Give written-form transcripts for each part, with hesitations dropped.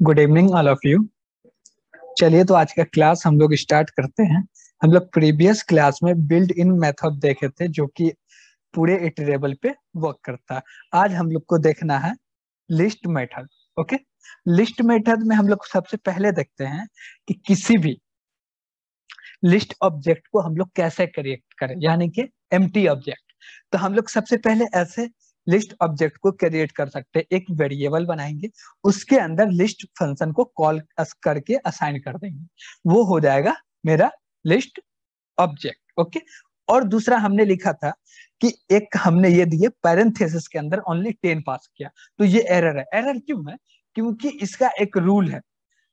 Good evening all of you. चलिए तो आज का क्लास हम लोग स्टार्ट करते हैं। हम लोग प्रीवियस क्लास में बिल्ड इन मेथड देखे थे जो कि पूरे इटरेबल पे वर्क करता है। आज हम लोग को देखना है list method. Okay, list method में हम लोग सबसे पहले देखते हैं कि किसी भी लिस्ट ऑब्जेक्ट को हम लोग कैसे क्रिएट करें, यानी कि एम्प्टी ऑब्जेक्ट। तो हम लोग सबसे पहले ऐसे लिस्ट ऑब्जेक्ट को क्रिएट कर सकते हैं। एक वेरिएबल बनाएंगे, उसके अंदर लिस्ट फंक्शन को कॉल करके असाइन कर देंगे, वो हो जाएगा मेरा लिस्ट ऑब्जेक्ट। ओके, और दूसरा हमने लिखा था कि एक हमने ये दिए पैरेंथेसिस के अंदर ओनली 10 पास किया, तो ये एरर है। एरर क्यों है? क्योंकि इसका एक रूल है।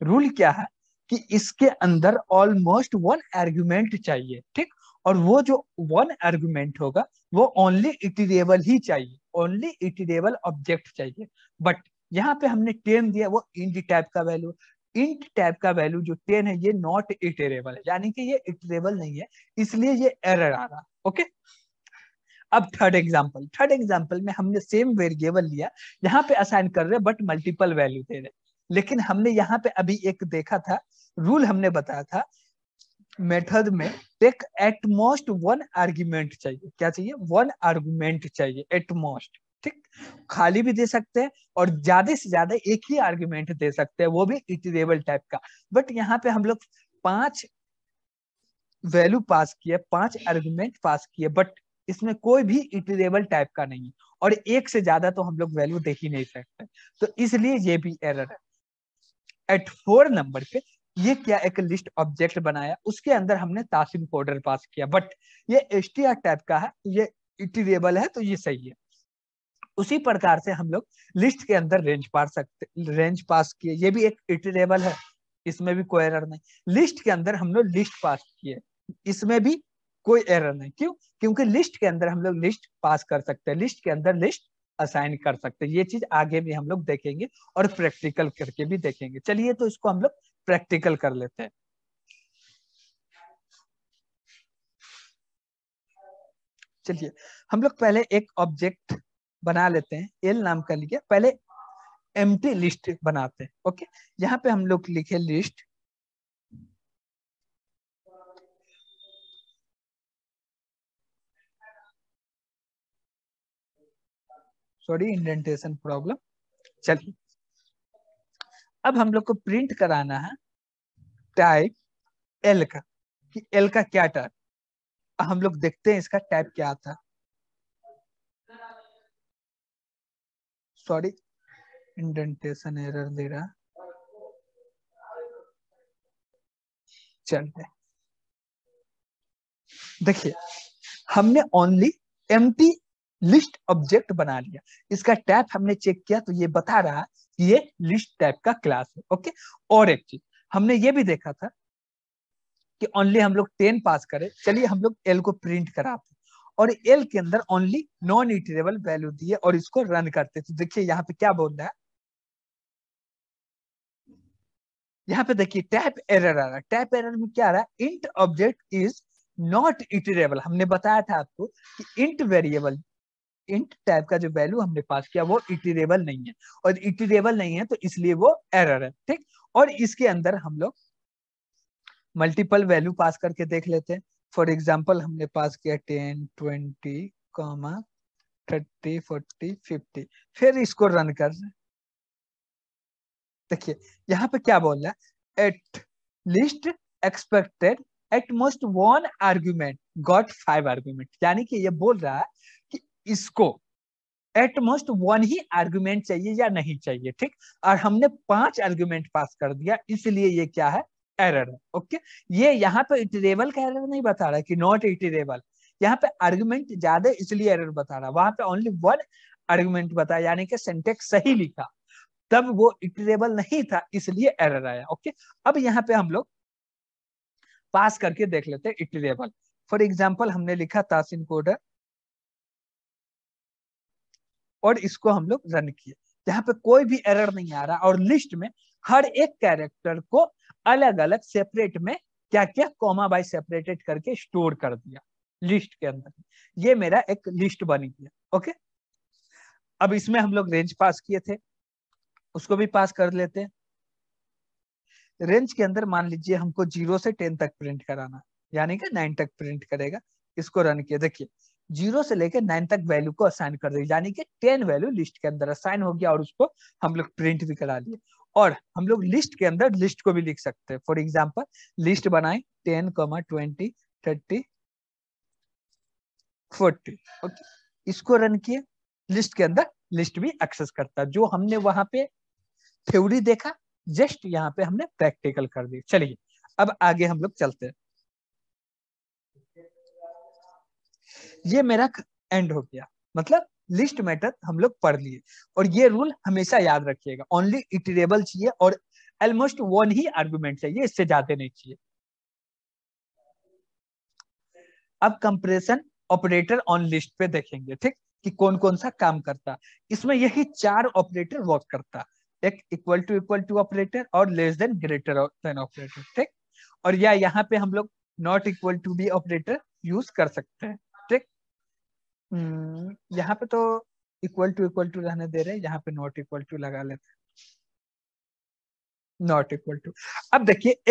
रूल क्या है कि इसके अंदर ऑलमोस्ट वन आर्गुमेंट चाहिए, ठीक। और वो जो वन आर्गुमेंट होगा वो ओनली इटरेबल ही चाहिए, ओनली इटरेबल ऑब्जेक्ट चाहिए। बट यहाँ पे हमने 10 दिया, वो इंट टाइप का वैल्यू। इंट टाइप का वैल्यू जो 10 है ये नॉट इटरेबल है, यानी कि ये इटरेबल नहीं है, इसलिए ये एरर आ रहा। ओके, अब थर्ड एग्जांपल में हमने सेम वेरिएबल लिया, यहाँ पे असाइन कर रहे हैं बट मल्टीपल वैल्यू दे रहे। लेकिन हमने यहाँ पे अभी एक देखा था, रूल हमने बताया था मेथड में, take at most one argument चाहिए। क्या चाहिए? वन आर्गुमेंट चाहिए एट मोस्ट, ठीक। खाली भी दे सकते हैं और ज्यादा से ज्यादा एक ही आर्गुमेंट दे सकते हैं, वो भी इटरेबल टाइप का। बट यहाँ पे हम लोग 5 वैल्यू पास किए, 5 आर्गुमेंट पास किए, बट इसमें कोई भी इटरेबल टाइप का नहीं है, और एक से ज्यादा तो हम लोग वैल्यू देख ही नहीं सकते, तो इसलिए ये भी एरर है। एट 4 नंबर पे ये क्या, एक लिस्ट ऑब्जेक्ट बनाया, उसके अंदर हमने तासिम कोडर पास किया, बट ये एसटीआर टाइप का है, ये इटरेबल है, तो ये सही है। उसी प्रकार से हम लोग लिस्ट के अंदर रेंज पास किए, ये भी एक इटरेबल है, इसमें भी कोई एरर नहीं। लिस्ट के अंदर हम लोग लिस्ट पास किए, इसमें भी कोई एरर नहीं। क्यों? क्योंकि लिस्ट के अंदर हम लोग लिस्ट पास कर सकते हैं, लिस्ट के अंदर लिस्ट असाइन कर सकते हैं। ये चीज आगे भी हम लोग देखेंगे और प्रैक्टिकल करके भी देखेंगे। चलिए तो इसको हम लोग प्रैक्टिकल कर लेते हैं। चलिए हम लोग पहले एक ऑब्जेक्ट बना लेते हैं, एल नाम का लिखिए। पहले एम्प्टी लिस्ट बनाते हैं। ओके, यहाँ पे हम लोग लिखे लिस्ट, सॉरी इंडेंटेशन प्रॉब्लम। चलिए अब हम लोग को प्रिंट कराना है टाइप एल का, कि एल का क्या टाइप। हम लोग देखते हैं इसका टाइप क्या था। सॉरी इंडेंटेशन एरर दे रहा। चलिए देखिए, हमने ओनली एम्प्टी लिस्ट ऑब्जेक्ट बना लिया, इसका टाइप हमने चेक किया तो ये बता रहा है कि ये लिस्ट टाइप का क्लास है। ओके, और एक चीज हमने ये भी देखा था कि ओनली हम लोग 10 पास करें। चलिए हम लोग एल को प्रिंट कराते और एल के अंदर ओनली नॉन इटरेबल वैल्यू दिए और इसको रन करते। तो देखिए यहाँ पे क्या बोल रहा है, यहाँ पे देखिए टैप एरर आ रहा है। टैप एरर में क्या आ रहा है, int object is not iterable. हमने बताया था आपको कि इंट वेरिएबल, इंट टाइप का जो वैल्यू हमने पास किया वो इटरेबल नहीं है, और इटरेबल नहीं है तो इसलिए वो एरर है, ठीक। और इसके अंदर हम लोग मल्टीपल वैल्यू पास करके देख लेते हैं। फॉर एग्जाम्पल हमने पास किया 10, 20, 30, 40, 50, फिर इसको रन कर रहे हैं। देखिए यहाँ पे क्या बोल रहा है, at least expected eight most one argument got 5 argument, यानी कि ये बोल रहा है कि इसको एट मोस्ट वन ही आर्ग्यूमेंट चाहिए या नहीं चाहिए, ठीक। और हमने 5 आर्ग्यूमेंट पास कर दिया, इसलिए ये क्या है, एरर है। ओके, ये यहाँ पे इटरेबल का एरर नहीं बता रहा कि नॉट इटरेबल, यहाँ पे आर्ग्यूमेंट ज्यादा इसलिए एरर बता रहा। वहां पे ओनली वन आर्ग्यूमेंट बताया, यानी कि सिंटेक्स सही लिखा, तब वो इटरेबल नहीं था इसलिए एरर आया। ओके, अब यहाँ पे हम लोग पास करके देख लेते हैं इटरेबल। फॉर एग्जाम्पल हमने लिखा तासिन कोडर और इसको हम लोग रन किए, यहाँ पे कोई भी एरर नहीं आ रहा, और लिस्ट में हर एक कैरेक्टर को अलग अलग सेपरेट में क्या क्या कॉमा बाय सेपरेटेड करके स्टोर कर दिया लिस्ट के अंदर। ये मेरा एक लिस्ट बन गया। ओके, अब इसमें हम लोग रेंज पास किए थे, उसको भी पास कर लेते हैं। रेंज के अंदर मान लीजिए हमको 0 से 10 तक प्रिंट कराना, यानी कि 9 तक प्रिंट करेगा। इसको रन किया, देखिए 0 से लेकर 9 तक वैल्यू को असाइन कर देगा, यानी कि 10 वैल्यू लिस्ट के अंदर असाइन हो गया और उसको हम लोग प्रिंट भी करा लिए। और हम लोग लिस्ट के अंदर लिस्ट को भी लिख सकते हैं। फॉर एग्जाम्पल लिस्ट बनाए 10, 20, 30, 40। ओके, इसको रन किए, लिस्ट के अंदर लिस्ट भी एक्सेस करता है। जो हमने वहां पे थ्योरी देखा, जस्ट यहाँ पे हमने प्रैक्टिकल कर दिया। चलिए अब आगे हम लोग चलते हैं। ये मेरा एंड हो गया, मतलब लिस्ट मेथड हम लोग पढ़ लिए। और ये रूल हमेशा याद रखिएगा, ओनली इटरेबल चाहिए और ऑलमोस्ट वन ही आर्गुमेंट चाहिए, इससे ज्यादा नहीं चाहिए। अब कंपैरिजन ऑपरेटर ऑन लिस्ट पे देखेंगे, ठीक, कि कौन कौन सा काम करता। इसमें यही 4 ऑपरेटर वर्क करता, एक इक्वल टू ऑपरेटर और less than greater than operator, ठीक। और या यहाँ पे हम लोग नॉट इक्वल टू भी ऑपरेटर यूज कर सकते हैं, ठीक। यहाँ पे तो इक्वल टू रहने दे रहे हैं, यहाँ पे नॉट इक्वल टू लगा लेते हैं, नॉट इक्वल टू। अब देखिए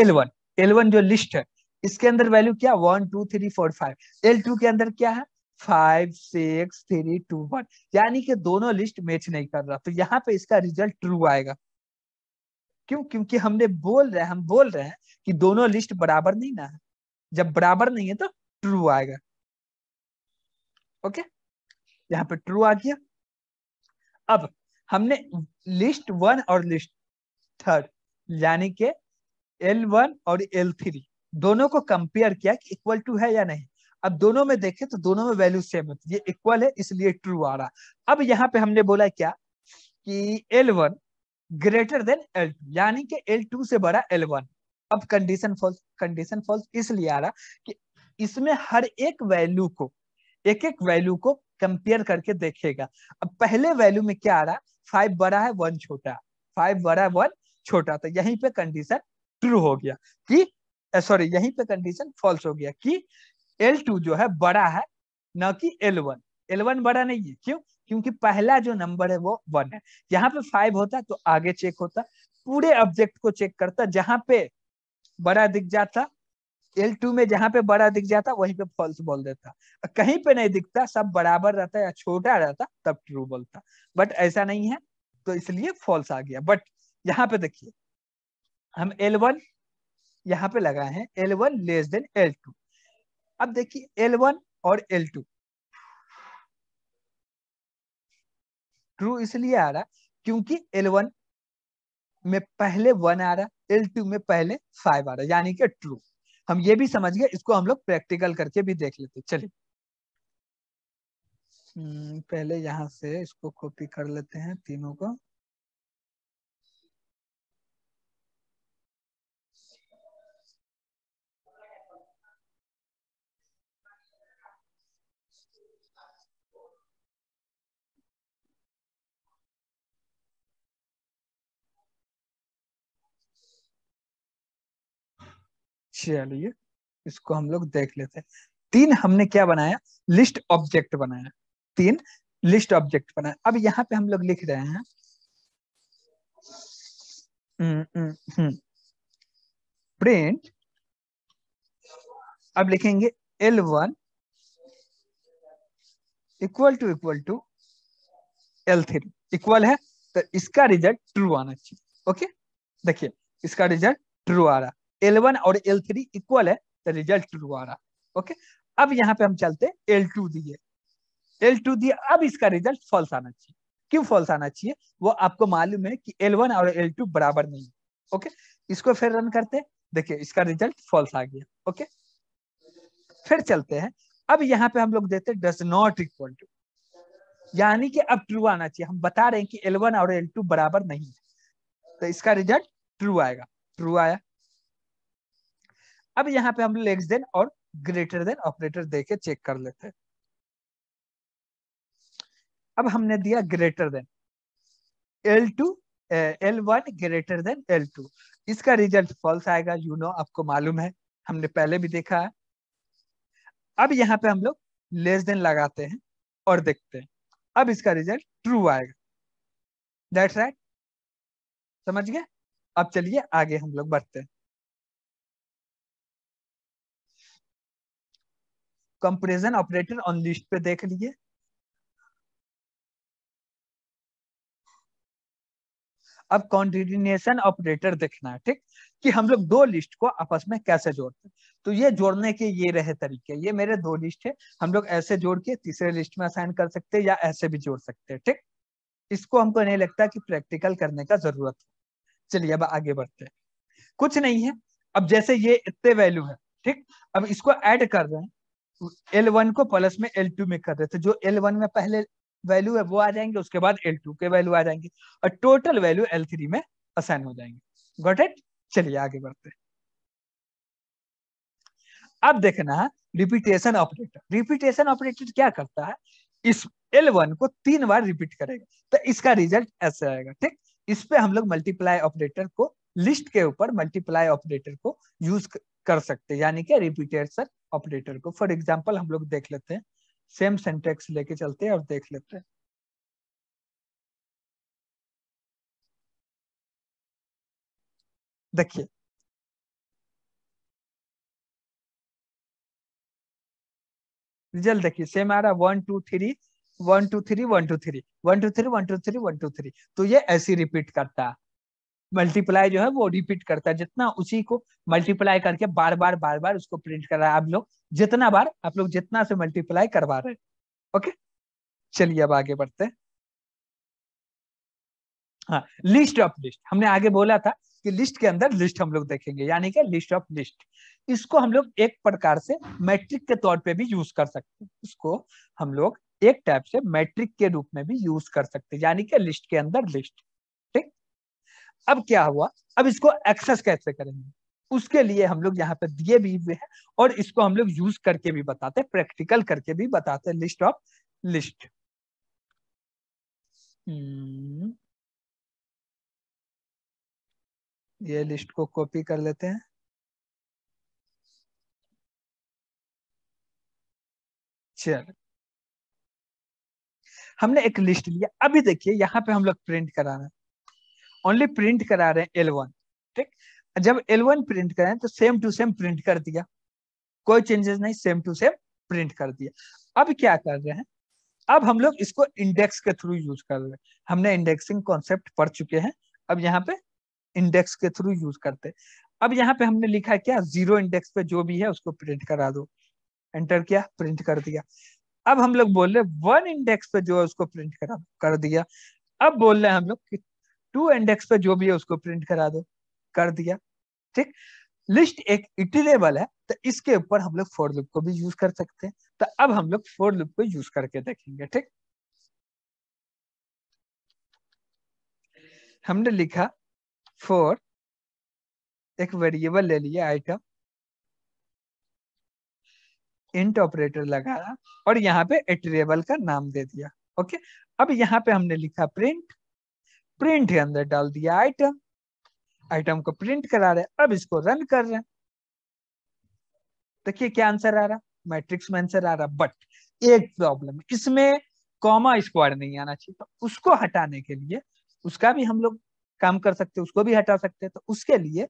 L1 जो लिस्ट है, इसके अंदर वैल्यू क्या 1 2 3 4 5। L2 के अंदर क्या है 5 6 3 2 1, यानी कि दोनों लिस्ट मैच नहीं कर रहा, तो यहाँ पे इसका रिजल्ट ट्रू आएगा। क्यों? क्योंकि हम बोल रहे हैं कि दोनों लिस्ट बराबर नहीं ना है, जब बराबर नहीं है तो ट्रू आएगा। ओके, यहाँ पे ट्रू आ गया। अब हमने लिस्ट 1 और लिस्ट थर्ड, यानी कि L1 और L3 दोनों को कंपेयर किया कि इक्वल टू है या नहीं। अब दोनों में देखें तो दोनों में वैल्यू सेम है, ये इक्वल है इसलिए ट्रू आ रहा। अब यहाँ पे हमने बोला क्या कि L1 ग्रेटर देन L2, यानी कि L2 से बड़ा L1। अब कंडीशन फॉल्स इसलिए आ रहा कि इसमें हर एक एक वैल्यू को कंपेयर करके देखेगा। अब पहले वैल्यू में क्या आ रहा, 5 बड़ा है 1 छोटा, 5 बड़ा है 1 छोटा, तो यहीं पे कंडीशन ट्रू हो गया कि सॉरी, यहीं पे कंडीशन फॉल्स हो गया कि L2 जो है बड़ा है, न कि L1 बड़ा नहीं है। क्यों? क्योंकि पहला जो नंबर है वो 1 है। यहाँ पे 5 होता तो आगे चेक होता, पूरे ऑब्जेक्ट को चेक करता, जहां पे बड़ा दिख जाता L2 में, जहां पे बड़ा दिख जाता वहीं पे फॉल्स बोल देता। कहीं पे नहीं दिखता, सब बराबर रहता या छोटा रहता तब ट्रू बोलता, बट ऐसा नहीं है तो इसलिए फॉल्स आ गया। बट यहाँ पे देखिए हम L1 यहाँ पे लगाए हैं, L1 लेस देन L2। अब देखिए L1 और L2 ट्रू इसलिए आ रहा क्योंकि L1 में पहले 1 आ रहा, L2 में पहले 5 आ रहा, यानी कि ट्रू। हम ये भी समझ गए, इसको हम लोग प्रैक्टिकल करके भी देख लेते। चलिए पहले यहाँ से इसको कॉपी कर लेते हैं तीनों को। चलिए इसको हम लोग देख लेते हैं। 3 हमने क्या बनाया, लिस्ट ऑब्जेक्ट बनाया, 3 लिस्ट ऑब्जेक्ट बनाया। अब यहाँ पे हम लोग लिख रहे हैं प्रिंट, अब लिखेंगे L1 equal to L3 equal है, तो इसका रिजल्ट ट्रू आना चाहिए। ओके, देखिए इसका रिजल्ट ट्रू आ रहा, L1 और L3 इक्वल है तो रिजल्ट ट्रू आ रहा। ओके, अब यहाँ पे हम चलते L2 दिए, L2 दिए, अब इसका रिजल्ट फॉल्स आना चाहिए। क्यों फॉल्स आना चाहिए? वो आपको मालूम है कि L1 और L2 बराबर नहीं है। ओके, इसको फिर रन करते, देखिए इसका रिजल्ट फॉल्स आ गया। ओके, फिर चलते हैं, अब यहाँ पे हम लोग देते डज नॉट इक्वल टू, यानी कि अब ट्रू आना चाहिए। हम बता रहे हैं कि L1 और L2 बराबर नहीं है, तो इसका रिजल्ट ट्रू आएगा, ट्रू आया। अब यहाँ पे हम लेस देन और ग्रेटर देन ऑपरेटर देके चेक कर लेते हैं। अब हमने दिया greater than L2, L1 greater than L2, इसका रिजल्ट फॉल्स आएगा, आपको मालूम है, हमने पहले भी देखा है। अब यहाँ पे हम लोग लेस देन लगाते हैं और देखते हैं, अब इसका रिजल्ट ट्रू आएगा। दैट्स राइट, समझ गए? अब चलिए आगे हम लोग बढ़ते हैं। कंपैरिजन ऑपरेटर ऑन लिस्ट पे देख लिए। अब कॉन्टिन्यूएशन ऑपरेटर देखना है, ठीक, कि हम लोग दो लिस्ट को आपस में कैसे जोड़ते हैं। तो ये जोड़ने के ये रहे तरीके, ये मेरे दो लिस्ट है, हम लोग ऐसे जोड़ के तीसरे लिस्ट में असाइन कर सकते हैं या ऐसे भी जोड़ सकते हैं, ठीक। इसको हमको नहीं लगता कि प्रैक्टिकल करने का जरूरत है। चलिए अब आगे बढ़ते हैं। कुछ नहीं है, अब जैसे ये इतने वैल्यू है, ठीक, अब इसको ऐड कर रहे हैं, L1 को प्लस में L2 में कर रहे थे, जो L1 में पहले वैल्यू है वो आ जाएंगे, उसके बाद L2 के वैल्यू आ जाएंगे और टोटल वैल्यू L3 में असाइन हो जाएंगे। Got it. चलिए आगे बढ़ते हैं। अब देखना है रिपीटेशन ऑपरेटर। रिपीटेशन ऑपरेटर क्या करता है, इस L1 को 3 बार रिपीट करेगा, तो इसका रिजल्ट ऐसे आएगा, ठीक। इस पे हम लोग मल्टीप्लाई ऑपरेटर को, लिस्ट के ऊपर मल्टीप्लाई ऑपरेटर को यूज कर सकते हैं, यानी कि रिपीटेशन ऑपरेटर को। फॉर एग्जांपल हम लोग देख लेते हैं, सेम सिंटेक्स लेके चलते हैं और देख लेते हैं। देखिए रिजल्ट, देखिए सेम आ रहा, 1 2 3 1 2 3 1 2 3 1 2 3 1 2 3 1 2 3। तो ये ऐसी रिपीट करता है, मल्टीप्लाई जो है वो रिपीट करता है, जितना उसी को मल्टीप्लाई करके बार बार उसको प्रिंट कर रहा है। आप लोग जितना बार, आप लोग जितना से मल्टीप्लाई करवा रहे हैं। ओके, चलिए अब आगे बढ़ते हैं। हाँ, लिस्ट ऑफ लिस्ट, हमने आगे बोला था कि लिस्ट के अंदर लिस्ट हम लोग देखेंगे, यानी कि लिस्ट ऑफ लिस्ट। इसको हम लोग एक प्रकार से मैट्रिक के तौर पे भी यूज कर सकते हैं, इसको हम लोग एक टाइप से मैट्रिक के रूप में भी यूज कर सकते हैं, यानी कि लिस्ट के अंदर लिस्ट, ठीक। अब क्या हुआ, अब इसको एक्सेस कैसे करेंगे, उसके लिए हम लोग यहाँ पे दिए भी हुए हैं और इसको हम लोग यूज करके भी बताते हैं, प्रैक्टिकल करके भी बताते हैं। लिस्ट ऑफ लिस्ट, ये लिस्ट को कॉपी कर लेते हैं। चल, हमने एक लिस्ट लिया, अभी देखिए यहाँ पे हम लोग प्रिंट करा रहे हैं, ओनली प्रिंट करा रहे हैं L1, ठीक। जब L1 प्रिंट करें तो सेम टू सेम प्रिंट कर दिया, कोई चेंजेस नहीं, सेम टू सेम प्रिंट कर दिया। अब क्या कर रहे हैं, अब हम लोग इसको इंडेक्स के थ्रू यूज कर रहे हैं। हमने इंडेक्सिंग कॉन्सेप्ट पढ़ चुके हैं, अब यहाँ पे इंडेक्स के थ्रू यूज करते हैं। अब यहाँ पे हमने लिखा है क्या, 0 इंडेक्स पे जो भी है उसको प्रिंट करा दो, एंटर किया, प्रिंट कर दिया। अब हम लोग बोल रहे 1 इंडेक्स पे जो है उसको प्रिंट करा कर दिया। अब बोल रहे हैं हम लोग कि 2 इंडेक्स पे जो भी है उसको प्रिंट करा दो, कर दिया, ठीक। लिस्ट एक इटरेबल है, तो इसके ऊपर हम लोग फॉर लूप को भी यूज कर सकते हैं। तो अब हम लोग फॉर लूप को यूज करके देखेंगे, ठीक। हमने लिखा फॉर, एक वेरिएबल ले लिया आइटम, इंट ऑपरेटर लगाया और यहाँ पे इटरेबल का नाम दे दिया। ओके, अब यहाँ पे हमने लिखा प्रिंट, प्रिंट के अंदर डाल दिया आइटम, आइटम को प्रिंट करा रहे हैं। अब इसको रन कर रहे हैं, देखिए क्या आंसर आ रहा, मैट्रिक्स में आंसर आ रहा। बट एक प्रॉब्लम है इसमें, कॉमा स्क्वायर नहीं आना चाहिए, तो उसको हटाने के लिए, उसका भी हम लोग काम कर सकते हैं, उसको भी हटा सकते हैं। तो उसके लिए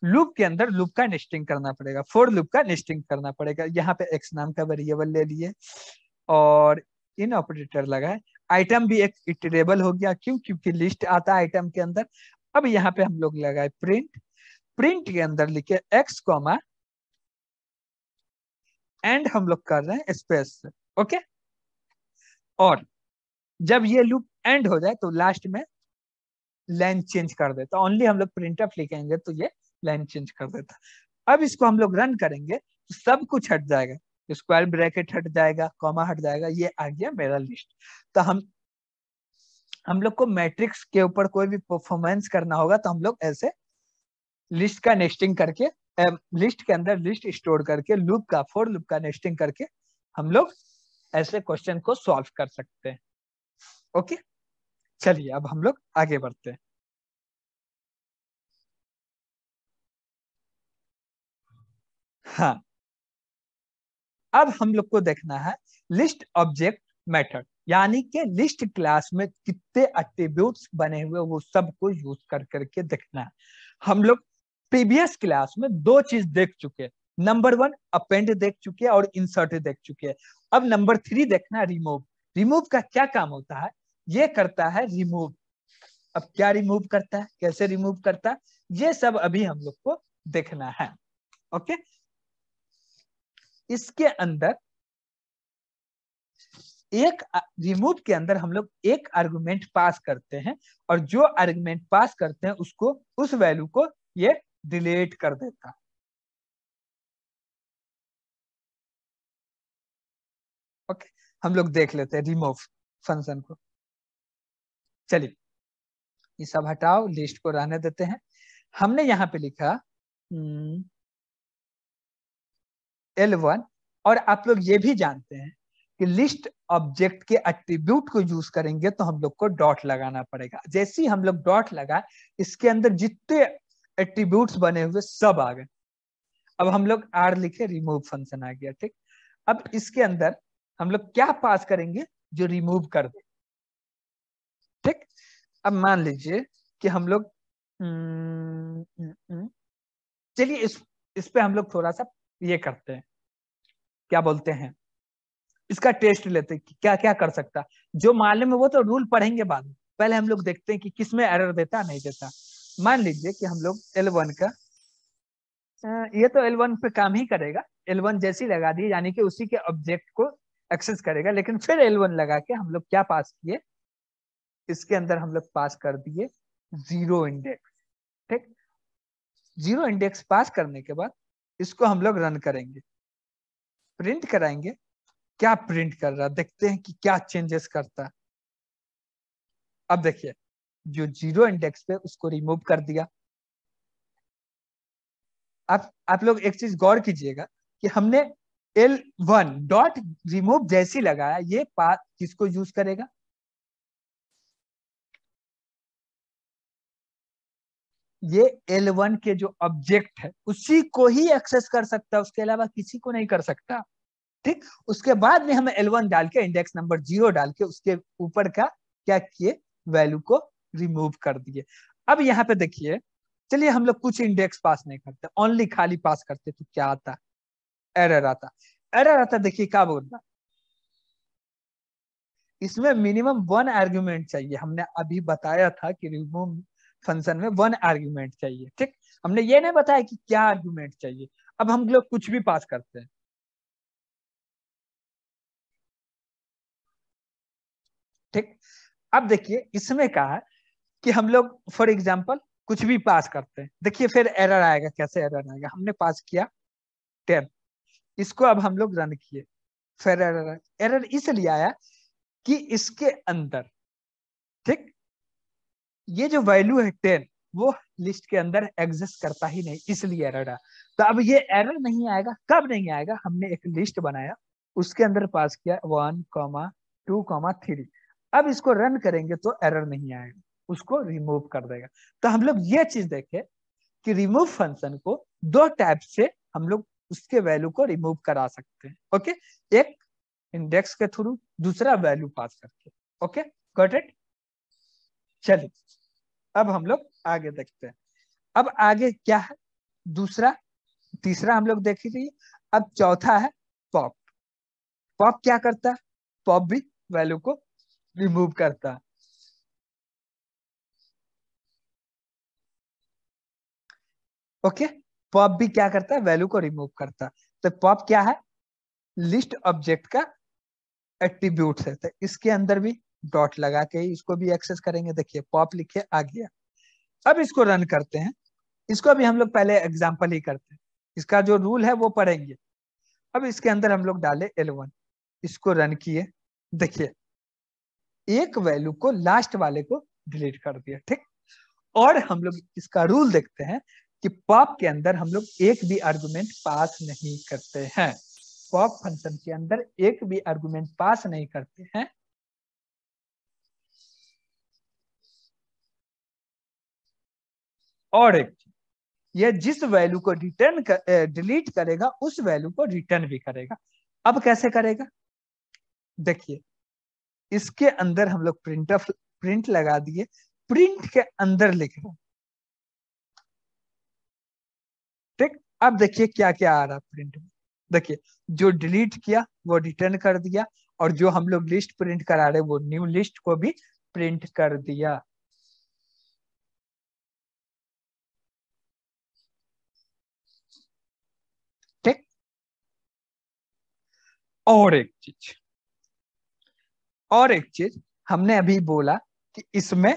लूप के अंदर लूप का नेस्टिंग करना पड़ेगा, फोर लूप का नेस्टिंग करना पड़ेगा। यहाँ पे एक्स नाम का वेरिएबल ले लिए और इन ऑपरेटर लगाए। आइटम भी एक इटरेबल हो गया, क्यों, क्योंकि लिस्ट आता है आइटम के अंदर। अब यहाँ पे हम लोग लगाए प्रिंट, प्रिंट के अंदर लिखे एक्स कॉमा एंड हम लोग कर रहे हैं स्पेस से। ओके, और जब ये लूप एंड हो जाए तो लास्ट में लाइन चेंज कर देता, ओनली हम लोग प्रिंट एफ लिखेंगे तो ये लाइन चेंज कर देता। अब इसको हम लोग रन करेंगे तो सब कुछ हट जाएगा, स्क्वायर ब्रैकेट हट जाएगा, कॉमा हट जाएगा, ये आ गया मेरा लिस्ट। तो हम लोग को मैट्रिक्स के ऊपर कोई भी परफॉर्मेंस करना होगा तो हम लोग ऐसे लिस्ट का नेस्टिंग करके, लिस्ट के अंदर लिस्ट स्टोर करके, लूप का, फोर लूप का नेस्टिंग करके हम लोग ऐसे क्वेश्चन को सॉल्व कर सकते हैं। ओके, चलिए अब हम लोग आगे बढ़ते हैं। हाँ, अब हम लोग को देखना है लिस्ट ऑब्जेक्ट मेथड, यानी कि लिस्ट क्लास में कितने एट्रीब्यूट्स बने हुए वो सब को यूज कर करके देखना है। हम लोग प्रीवियस क्लास में दो चीज देख चुके हैं, नंबर 1 अपेंड देख चुके हैं और इंसर्ट देख चुके हैं। अब नंबर 3 देखना रिमूव। रिमूव का क्या काम होता है, ये करता है रिमूव। अब क्या रिमूव करता है, कैसे रिमूव करता है, ये सब अभी हम लोग को देखना है। ओके, इसके अंदर एक रिमूव के अंदर हम लोग एक आर्गुमेंट पास करते हैं और जो आर्गुमेंट पास करते हैं उसको, उस वैल्यू को ये डिलीट कर देता है। ओके, हम लोग देख लेते हैं रिमूव फंक्शन को। चलिए ये सब हटाओ, लिस्ट को रहने देते हैं। हमने यहाँ पे लिखा L1, और आप लोग ये भी जानते हैं कि लिस्ट ऑब्जेक्ट के एट्रीब्यूट को यूज करेंगे तो हम लोग को डॉट लगाना पड़ेगा। जैसे ही हम लोग डॉट लगा, इसके अंदर जितने एट्रीब्यूट्स बने हुए सब आ गए। अब हम लोग आर लिखे, रिमूव फंक्शन आ गया। ठीक, अब इसके अंदर हम लोग क्या पास करेंगे, जो रिमूव कर दे। ठीक, अब मान लीजिए कि हम लोग चलिए इस पे हम लोग थोड़ा सा ये करते हैं, क्या बोलते हैं, इसका टेस्ट लेते हैं कि क्या क्या कर सकता। जो मालूम है वो तो रूल पढ़ेंगे बाद में, पहले हम लोग देखते हैं कि किसमें एरर देता नहीं देता। मान लीजिए कि हम लोग L1 का ये तो L1 पे काम ही करेगा, L1 जैसी लगा दी यानी कि उसी के ऑब्जेक्ट को एक्सेस करेगा। लेकिन फिर L1 लगा के हम लोग क्या पास किए, इसके अंदर हम लोग पास कर दिए जीरो इंडेक्स। ठीक, जीरो इंडेक्स पास करने के बाद इसको हम लोग रन करेंगे, प्रिंट कराएंगे। क्या प्रिंट कर रहा, देखते हैं कि क्या चेंजेस करता है। अब देखिए, जो जीरो इंडेक्स पे उसको रिमूव कर दिया। आप लोग एक चीज गौर कीजिएगा कि हमने L1 डॉट रिमूव जैसी लगाया, ये पाथ किसको यूज करेगा, ये L1 के जो ऑब्जेक्ट है उसी को ही एक्सेस कर सकता है, उसके अलावा किसी को नहीं कर सकता। ठीक, उसके बाद में हमें L1 डाल के इंडेक्स नंबर 0 डाल के उसके ऊपर का क्या किए, वैल्यू को रिमूव कर दिए। अब यहाँ पे देखिए, चलिए हम लोग कुछ इंडेक्स पास नहीं करते, ओनली खाली पास करते, तो क्या आता, एरर आता। एरर आता, देखिए क्या बोल रहा, इसमें मिनिमम 1 आर्ग्यूमेंट चाहिए। हमने अभी बताया था कि रिमूव फंक्शन में 1 आर्ग्यूमेंट चाहिए। ठीक, हमने ये नहीं बताया कि क्या आर्ग्यूमेंट चाहिए। अब हम लोग कुछ भी पास करते हैं। ठीक, अब देखिए इसमें कहा है कि हम लोग फॉर एग्जाम्पल कुछ भी पास करते हैं, देखिए फिर एरर आएगा। कैसे एरर आएगा, हमने पास किया 10, इसको अब हम लोग रन किए, फिर एरर। एरर इसलिए आया कि इसके अंदर, ठीक, ये जो वैल्यू है 10 वो लिस्ट के अंदर एग्जिस्ट करता ही नहीं, इसलिए एरर आया। तो अब ये एरर नहीं आएगा, कब नहीं आएगा, हमने एक लिस्ट बनाया, उसके अंदर पास किया 1,2,3। अब इसको रन करेंगे तो एरर नहीं आएगा, उसको रिमूव कर देगा। तो हम लोग ये चीज देखे कि रिमूव फंक्शन को दो टाइप से हम लोग उसके वैल्यू को रिमूव करा सकते हैं। ओके, एक इंडेक्स के थ्रू, दूसरा वैल्यू पास करके। Okay, got it. चलिए अब हम लोग आगे देखते हैं। अब आगे क्या है, दूसरा, तीसरा हम लोग देख लीजिए। अब चौथा है पॉप। पॉप क्या करता है, पॉप भी वैल्यू को रिमूव करता है। ओके, पॉप भी क्या करता है, वैल्यू को रिमूव करता है। तो पॉप क्या है, लिस्ट ऑब्जेक्ट का एट्रीब्यूट है, तो इसके अंदर भी डॉट लगा के इसको भी एक्सेस करेंगे। देखिए पॉप लिखे आ गया। अब इसको रन करते हैं, इसको भी हम लोग पहले एग्जांपल ही करते हैं, इसका जो रूल है वो पढ़ेंगे। अब इसके अंदर हम लोग डाले L1, इसको रन किए, देखिए एक वैल्यू को, लास्ट वाले को डिलीट कर दिया। ठीक, और हम लोग इसका रूल देखते हैं कि पॉप के अंदर हम लोग एक भी आर्गुमेंट पास नहीं करते हैं। पॉप फंक्शन के अंदर एक भी आर्गुमेंट पास नहीं करते हैं। और एक, ये जिस वैल्यू को रिटर्न डिलीट करेगा उस वैल्यू को रिटर्न भी करेगा। अब कैसे करेगा, देखिए इसके अंदर हम लोग प्रिंट लगा दिए, प्रिंट के अंदर लिख रहे हैं। ठीक, अब देखिए क्या क्या आ रहा है प्रिंट में। देखिए, जो डिलीट किया वो रिटर्न कर दिया, और जो हम लोग लिस्ट प्रिंट करा रहे वो न्यू लिस्ट को भी प्रिंट कर दिया। ठीक, और एक चीज, हमने अभी बोला कि इसमें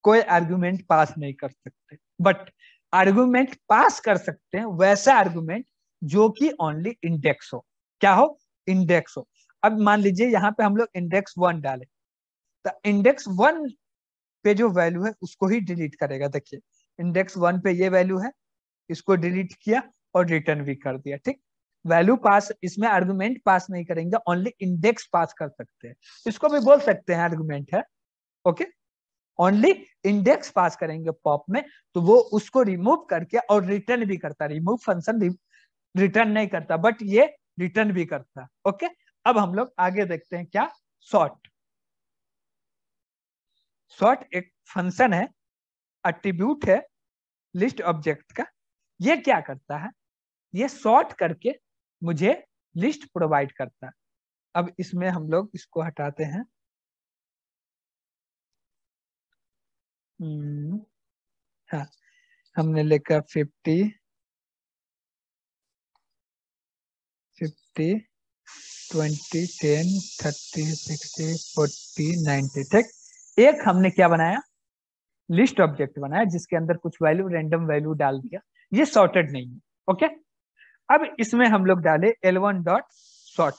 कोई आर्गुमेंट पास नहीं कर सकते, बट आर्गुमेंट पास कर सकते हैं वैसा आर्गुमेंट जो कि ओनली इंडेक्स हो। क्या हो? इंडेक्स हो। अब मान लीजिए यहाँ पे हम लोग इंडेक्स 1 डाले, तो इंडेक्स 1 पे जो वैल्यू है उसको ही डिलीट करेगा। देखिए, इंडेक्स 1 पे ये वैल्यू है, इसको डिलीट किया और रिटर्न भी कर दिया। ठीक, वैल्यू पास, इसमें आर्गुमेंट पास नहीं करेंगे, ओनली इंडेक्स पास कर सकते हैं। इसको भी बोल सकते हैं आर्गुमेंट है। ओके, ओनली इंडेक्स पास करेंगे पॉप में, तो वो उसको रिमूव करके और रिटर्न भी करता। रिमूव फंक्शन रिटर्न नहीं करता, बट ये रिटर्न भी करता। ओके, अब हम लोग आगे देखते हैं क्या, सॉर्ट। सॉर्ट एक फंक्शन है, एट्रीब्यूट है लिस्ट ऑब्जेक्ट का। ये क्या करता है? ये सॉर्ट करके मुझे लिस्ट प्रोवाइड करता है। अब इसमें हम लोग इसको हटाते हैं। हाँ, हमने लिखा 50 50 20 10 30 60 40 90। ठीक, एक हमने क्या बनाया, लिस्ट ऑब्जेक्ट बनाया जिसके अंदर कुछ वैल्यू, रैंडम वैल्यू डाल दिया। ये सॉर्टेड नहीं है। ओके, अब इसमें हम लोग डाले L1 डॉट सॉर्ट।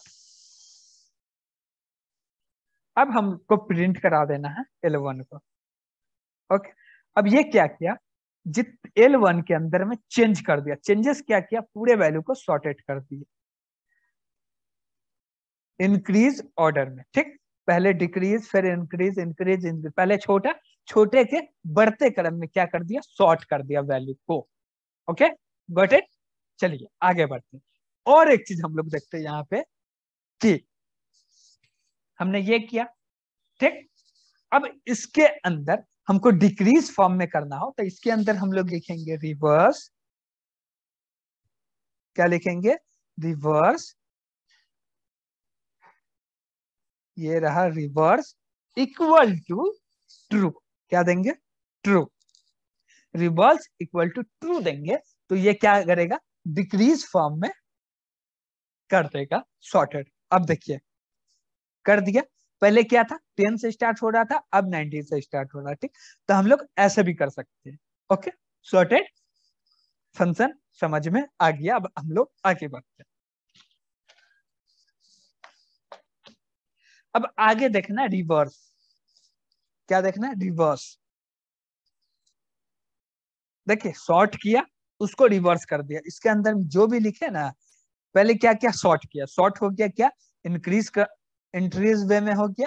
अब हमको प्रिंट करा देना है L1 को। ओके, अब ये क्या किया, जित L1 के अंदर में चेंज कर दिया। चेंजेस क्या किया, पूरे वैल्यू को सॉर्टेड कर दिया इंक्रीज ऑर्डर में। ठीक, पहले डिक्रीज, फिर इंक्रीज, इंक्रीज, इंक्रीज, पहले छोटा, छोटे के बढ़ते क्रम में क्या कर दिया, सॉर्ट कर दिया वैल्यू को। Okay, got it. चलिए आगे बढ़ते हैं। और एक चीज हम लोग देखते हैं यहाँ पे कि हमने ये किया। ठीक, अब इसके अंदर हमको डिक्रीज फॉर्म में करना हो तो इसके अंदर हम लोग लिखेंगे रिवर्स। क्या लिखेंगे? रिवर्स। ये रहा रिवर्स इक्वल टू ट्रू। क्या देंगे? True. Reverse equal to true देंगे तो ये क्या करेगा, डिक्रीज फॉर्म में कर देगा सॉर्टेड। अब देखिए, कर दिया। पहले क्या था, 10 से स्टार्ट हो रहा था, अब 90 से स्टार्ट हो रहा है। ठीक, तो हम लोग ऐसे भी कर सकते हैं। ओके, सॉर्टेड फंक्शन समझ में आ गया। अब हम लोग आगे बढ़ते हैं। अब आगे देखना रिवर्स। क्या देखना है? रिवर्स। देखिए, सॉर्ट किया, उसको रिवर्स कर दिया। इसके अंदर जो भी लिखे ना, पहले क्या क्या सॉर्ट किया, सॉर्ट हो गया क्या, इंक्रीज का, इंक्रीज वे में हो गया।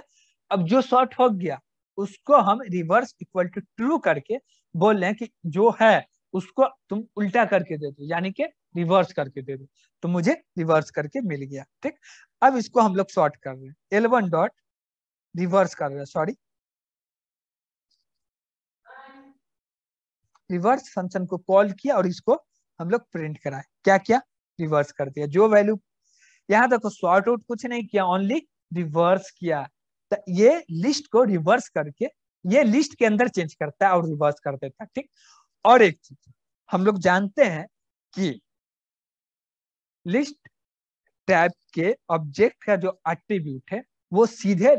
अब जो सॉर्ट हो गया उसको हम रिवर्स इक्वल टू ट्रू करके बोल रहे हैं कि जो है उसको तुम उल्टा करके दे दो, यानी कि रिवर्स करके दे दो। तो मुझे रिवर्स करके मिल गया। ठीक, अब इसको हम लोग सॉर्ट कर रहे हैं, L1 डॉट रिवर्स कर रहे हैं, सॉरी, रिवर्स फंक्शन को कॉल किया और इसको हम लोग प्रिंट कराए। क्या किया? रिवर्स कर दिया। जो वैल्यू, यहाँ देखो सॉर्ट आउट कुछ नहीं किया, ओनली रिवर्स किया। तो ये लिस्ट को रिवर्स करके ये लिस्ट के अंदर चेंज करता है और रिवर्स कर देता है। ठीक, और एक चीज हम लोग जानते हैं कि लिस्ट टैब के ऑब्जेक्ट का जो एट्रीब्यूट है वो सीधे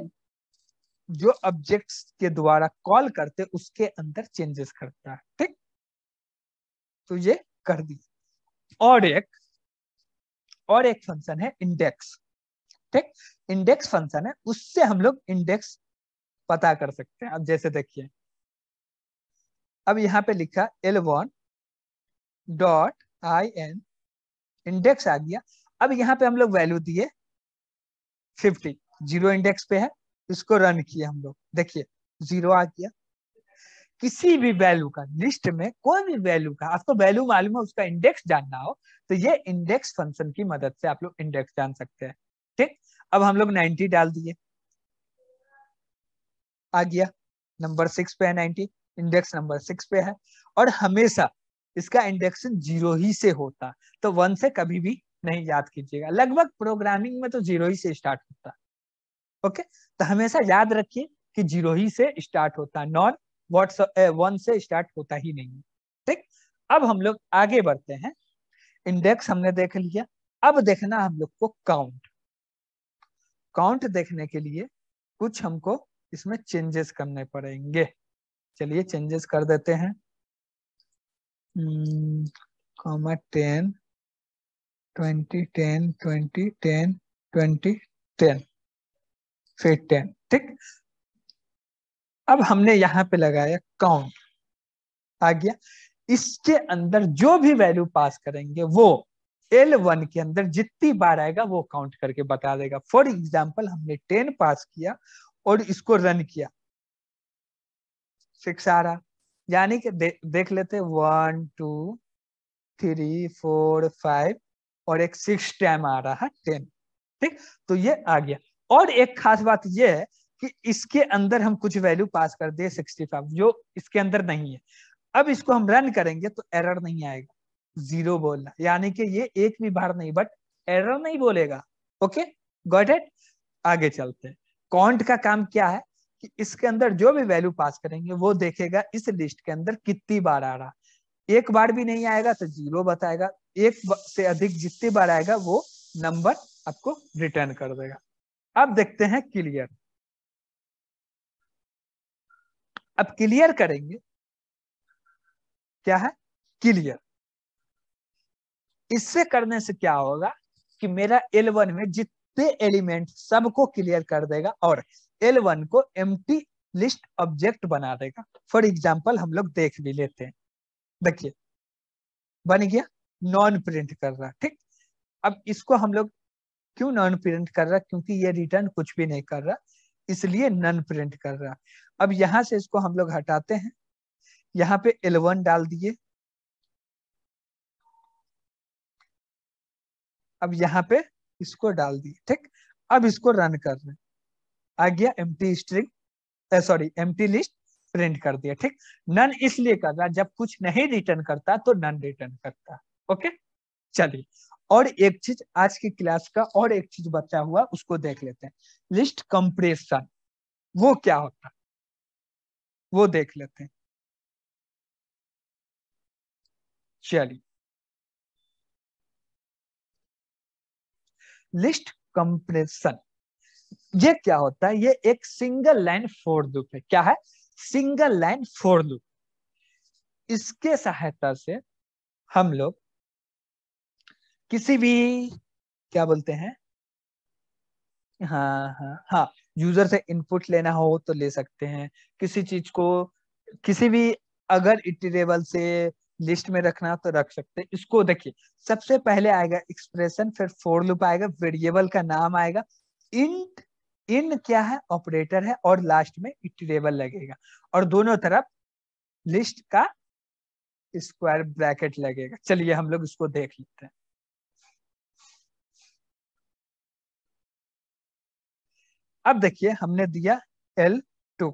जो ऑब्जेक्ट्स के द्वारा कॉल करते उसके अंदर चेंजेस करता है। ठीक, तो ये कर दी। और एक फंक्शन है इंडेक्स। ठीक, इंडेक्स फंक्शन है, उससे हम लोग इंडेक्स पता कर सकते हैं। अब जैसे देखिए, अब यहाँ पे लिखा L1 डॉट IN, इंडेक्स आ गया। अब यहाँ पे हम लोग वैल्यू दिए 50, जीरो इंडेक्स पे है। इसको रन किया हम लोग, देखिए 0 आ गया। किसी भी वैल्यू का, लिस्ट में कोई भी वैल्यू का आपको वैल्यू मालूम है, उसका इंडेक्स जानना हो तो ये इंडेक्स फंक्शन की मदद से आप लोग इंडेक्स जान सकते हैं। ठीक, अब हम लोग 90 डाल दिए। आ गया, नंबर 6 पे है 90, इंडेक्स नंबर 6 पे है, और हमेशा इसका इंडेक्शन 0 ही से होता, तो 1 से कभी भी नहीं याद कीजिएगा, लगभग प्रोग्रामिंग में तो 0 ही से स्टार्ट होता है। ओके, तो हमेशा याद रखिए कि 0 ही से स्टार्ट होता है, नॉन व्हाट्स 1 से स्टार्ट होता ही नहीं। ठीक, अब हम लोग आगे बढ़ते हैं। इंडेक्स हमने देख लिया, अब देखना हम लोग को काउंट। काउंट देखने के लिए कुछ हमको इसमें चेंजेस करने पड़ेंगे। चलिए चेंजेस कर देते हैं। 10, 20, 10, 20, 10, 20, 10, फिर 10। ठीक, अब हमने यहाँ पे लगाया काउंट, आ गया। इसके अंदर जो भी वैल्यू पास करेंगे वो L1 के अंदर जितनी बार आएगा वो काउंट करके बता देगा। फॉर एग्जाम्पल हमने 10 पास किया और इसको रन किया, 6 आ रहा, यानी कि देख लेते 1, 2, 3, 4, 5 और एक 6 टाइम आ रहा है 10। ठीक, तो ये आ गया। और एक खास बात ये है कि इसके अंदर हम कुछ वैल्यू पास कर दे 65, जो इसके अंदर नहीं है। अब इसको हम रन करेंगे तो एरर नहीं आएगा, 0 बोलना, यानी कि ये एक भी बार नहीं, बट एरर नहीं बोलेगा। Okay, got it. आगे चलते हैं। काउंट का काम क्या है कि इसके अंदर जो भी वैल्यू पास करेंगे वो देखेगा इस लिस्ट के अंदर कितनी बार आ रहा। एक बार भी नहीं आएगा तो 0 बताएगा, एक से अधिक जितनी बार आएगा वो नंबर आपको रिटर्न कर देगा। अब देखते हैं क्लियर। अब क्लियर करेंगे, क्या है क्लियर। इससे करने से क्या होगा कि मेरा L1 में जितने एलिमेंट सबको क्लियर कर देगा और L1 को एम्प्टी लिस्ट ऑब्जेक्ट बना देगा। फॉर एग्जांपल हम लोग देख भी लेते हैं, देखिए बन गया, नॉन प्रिंट कर रहा। ठीक, अब इसको हम लोग क्यों नॉन प्रिंट कर रहा, क्योंकि ये रिटर्न कुछ भी नहीं कर रहा, इसलिए नॉन प्रिंट कर रहा। अब यहां से इसको हम लोग हटाते हैं, यहाँ पे L1 डाल दिए, अब यहाँ पे इसको डाल दिए। ठीक, अब इसको रन कर रहे हैं, आ गया empty string, sorry empty list print कर दिया। ठीक, नन इसलिए कर रहा जब कुछ नहीं रिटर्न करता तो नन रिटर्न करता। ओके, चलिए और एक चीज आज की क्लास का और एक चीज बचा हुआ उसको देख लेते हैं, लिस्ट कंप्रेशन, वो क्या होता है वो देख लेते हैं। चलिए, लिस्ट कंप्रेशन ये क्या होता है, ये एक सिंगल लाइन फोर लूप है। क्या है, सिंगल लाइन फोर लूप। इसके सहायता से हम लोग किसी भी, क्या बोलते हैं, हाँ हाँ हाँ, यूजर से इनपुट लेना हो तो ले सकते हैं, किसी चीज को किसी भी, अगर इटरेबल से लिस्ट में रखना हो तो रख सकते हैं। इसको देखिए, सबसे पहले आएगा एक्सप्रेशन, फिर फोर लूप आएगा, वेरिएबल का नाम आएगा, इंट, इन क्या है ऑपरेटर है, और लास्ट में इटरेबल लगेगा, और दोनों तरफ लिस्ट का स्क्वायर ब्रैकेट लगेगा। चलिए हम लोग इसको देख लेते हैं। अब देखिए हमने दिया L2,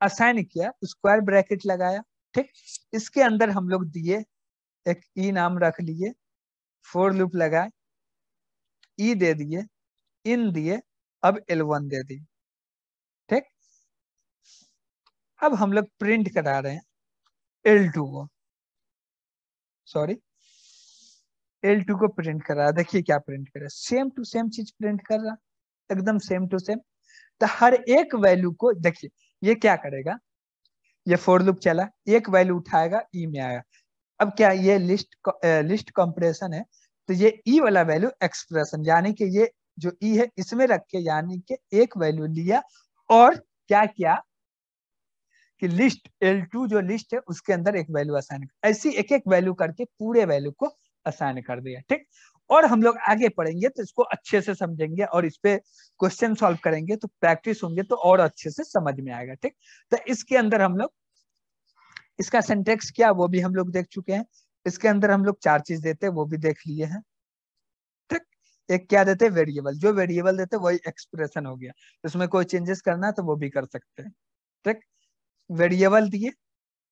असाइन किया, स्क्वायर ब्रैकेट लगाया। ठीक, इसके अंदर हम लोग दिए एक ई नाम रख लिए, फोर लूप लगाए, ई दे दिए, इन दिए, अब L1 दे दिए। ठीक, अब हम लोग प्रिंट करा रहे हैं L2 को, सॉरी L2 को प्रिंट कर रहा है। देखिए क्या प्रिंट कर रहा है, सेम टू सेम चीज प्रिंट कर रहा, एकदम सेम टू सेम। तो हर एक वैल्यू को देखिए, ये क्या करेगा, ये फोर लूप चला, एक वैल्यू उठाएगा, ई में आया। अब क्या, ये लिस्ट कंप्रेशन है, तो ये ई वाला वैल्यू एक्सप्रेशन, यानी कि ये जो ई है इसमें रख के, यानी कि एक वैल्यू लिया और क्या किया कि लिस्ट L2 जो लिस्ट है उसके अंदर एक वैल्यू असाइन, ऐसी एक एक वैल्यू करके पूरे वैल्यू को असाइन कर दिया। ठीक, और हम लोग आगे पढ़ेंगे तो इसको अच्छे से समझेंगे और इस पे क्वेश्चन सॉल्व करेंगे, तो प्रैक्टिस होंगे तो और अच्छे से समझ में आएगा। ठीक, तो इसके अंदर हम लोग, इसका सिंटेक्स क्या वो भी हम लोग देख चुके हैं, इसके अंदर हम लोग चार चीज देते हैं वो भी देख लिए हैं। ठीक, एक क्या देते हैं, वेरिएबल। जो वेरिएबल देते हैं वही एक्सप्रेशन हो गया, उसमें कोई चेंजेस करना है तो वो भी कर सकते हैं। ठीक, वेरिएबल दिए,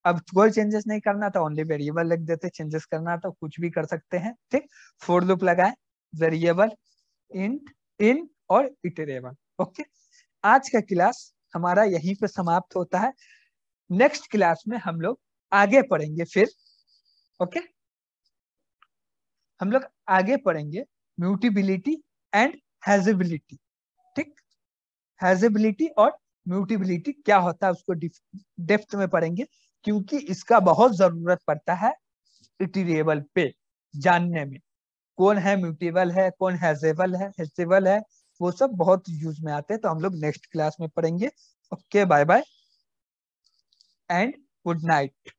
अब कोई चेंजेस नहीं करना तो ओनली वेरिएबल लिख देते, चेंजेस करना तो कुछ भी कर सकते हैं। ठीक, फोर लूप लगाए, वेरिएबल, इंट, इन और इटरेबल। ओके, आज का क्लास हमारा यहीं पे समाप्त होता है। नेक्स्ट क्लास में हम लोग आगे पढ़ेंगे फिर। ओके, हम लोग आगे पढ़ेंगे म्यूटेबिलिटी एंड हैजेबिलिटी। ठीक, हैजेबिलिटी और म्यूटेबिलिटी क्या होता है उसको डेप्थ में पढ़ेंगे, क्योंकि इसका बहुत जरूरत पड़ता है इटरेबल पे जानने में। कौन है म्यूटेबल है, कौन हैजेबल है, वो सब बहुत यूज में आते हैं। तो हम लोग नेक्स्ट क्लास में पढ़ेंगे। Okay, bye bye and good night.